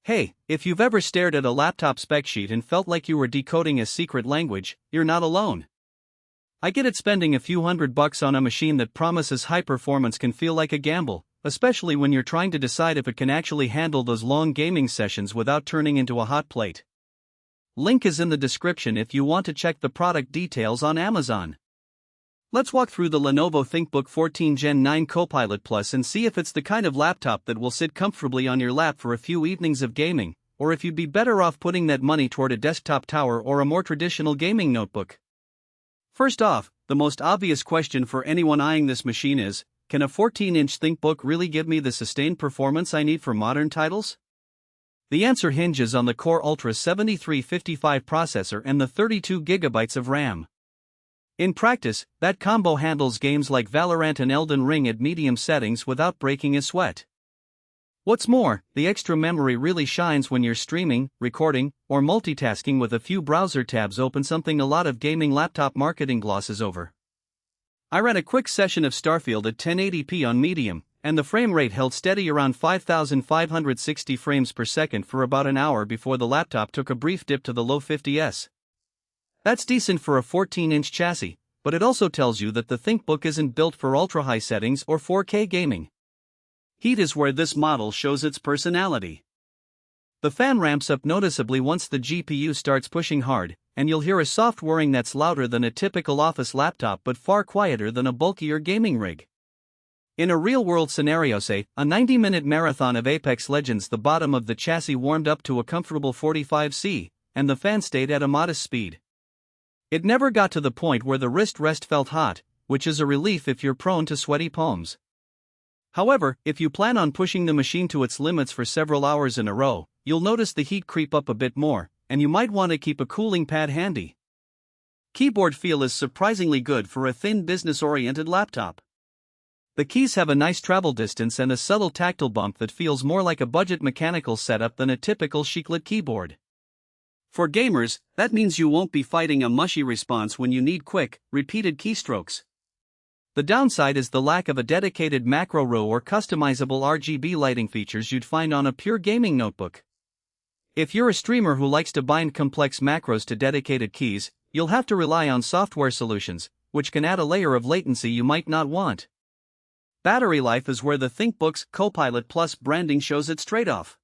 Hey, if you've ever stared at a laptop spec sheet and felt like you were decoding a secret language, you're not alone. I get it, spending a few $100 on a machine that promises high performance can feel like a gamble, especially when you're trying to decide if it can actually handle those long gaming sessions without turning into a hot plate. Link is in the description if you want to check the product details on Amazon. Let's walk through the Lenovo ThinkBook 14 Gen 9 Copilot Plus and see if it's the kind of laptop that will sit comfortably on your lap for a few evenings of gaming, or if you'd be better off putting that money toward a desktop tower or a more traditional gaming notebook. First off, the most obvious question for anyone eyeing this machine is, can a 14-inch ThinkBook really give me the sustained performance I need for modern titles? The answer hinges on the Core Ultra 7355 processor and the 32GB of RAM. In practice, that combo handles games like Valorant and Elden Ring at medium settings without breaking a sweat. What's more, the extra memory really shines when you're streaming, recording, or multitasking with a few browser tabs open, something a lot of gaming laptop marketing glosses over. I ran a quick session of Starfield at 1080p on medium, and the frame rate held steady around 5,560 frames per second for about an hour before the laptop took a brief dip to the low 50s. That's decent for a 14-inch chassis, but it also tells you that the ThinkBook isn't built for ultra-high settings or 4K gaming. Heat is where this model shows its personality. The fan ramps up noticeably once the GPU starts pushing hard, and you'll hear a soft whirring that's louder than a typical office laptop but far quieter than a bulkier gaming rig. In a real-world scenario, say, a 90-minute marathon of Apex Legends, the bottom of the chassis warmed up to a comfortable 45°C, and the fan stayed at a modest speed. It never got to the point where the wrist rest felt hot, which is a relief if you're prone to sweaty palms. However, if you plan on pushing the machine to its limits for several hours in a row, you'll notice the heat creep up a bit more, and you might want to keep a cooling pad handy. Keyboard feel is surprisingly good for a thin business-oriented laptop. The keys have a nice travel distance and a subtle tactile bump that feels more like a budget mechanical setup than a typical chiclet keyboard. For gamers, that means you won't be fighting a mushy response when you need quick, repeated keystrokes. The downside is the lack of a dedicated macro row or customizable RGB lighting features you'd find on a pure gaming notebook. If you're a streamer who likes to bind complex macros to dedicated keys, you'll have to rely on software solutions, which can add a layer of latency you might not want. Battery life is where the ThinkBook's Copilot Plus branding shows its trade-off.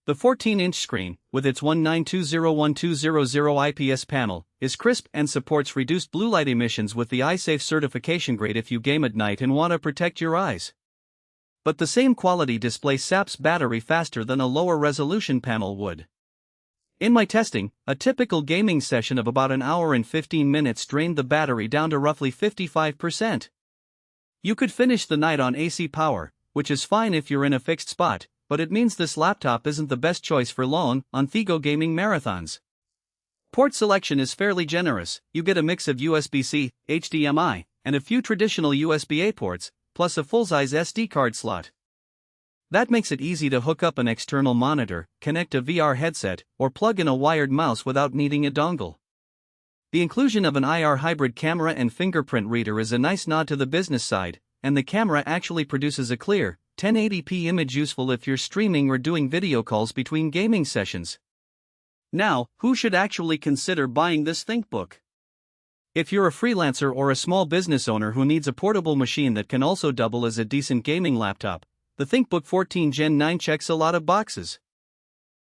The 14-inch screen, with its 19201200 IPS panel, is crisp and supports reduced blue light emissions with the iSafe certification grade if you game at night and want to protect your eyes. But the same quality display saps battery faster than a lower resolution panel would. In my testing, a typical gaming session of about an hour and 15 minutes drained the battery down to roughly 55%. You could finish the night on AC power, which is fine if you're in a fixed spot, but it means this laptop isn't the best choice for long, on-the-go gaming marathons. Port selection is fairly generous. You get a mix of USB-C, HDMI, and a few traditional USB-A ports, plus a full-size SD card slot. That makes it easy to hook up an external monitor, connect a VR headset, or plug in a wired mouse without needing a dongle. The inclusion of an IR hybrid camera and fingerprint reader is a nice nod to the business side, and the camera actually produces a clear, 1080p image, useful if you're streaming or doing video calls between gaming sessions. Now, who should actually consider buying this ThinkBook? If you're a freelancer or a small business owner who needs a portable machine that can also double as a decent gaming laptop, the ThinkBook 14 Gen 9 checks a lot of boxes.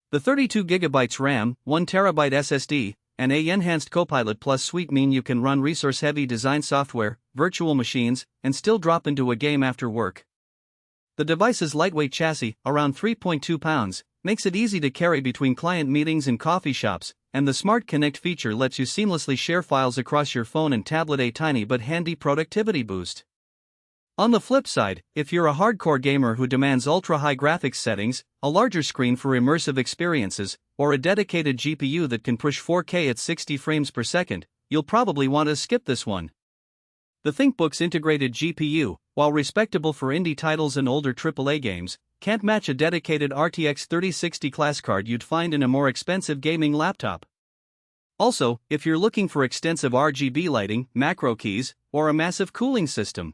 The 32GB RAM, 1TB SSD, and a enhanced Copilot Plus suite mean you can run resource-heavy design software, virtual machines, and still drop into a game after work. The device's lightweight chassis, around 3.2 pounds, makes it easy to carry between client meetings and coffee shops, and the Smart Connect feature lets you seamlessly share files across your phone and tablet, a tiny but handy productivity boost. On the flip side, if you're a hardcore gamer who demands ultra-high graphics settings, a larger screen for immersive experiences, or a dedicated GPU that can push 4K at 60 frames per second, you'll probably want to skip this one. The ThinkBook's integrated GPU, while respectable for indie titles and older AAA games, can't match a dedicated RTX 3060 class card you'd find in a more expensive gaming laptop. Also, if you're looking for extensive RGB lighting, macro keys, or a massive cooling system,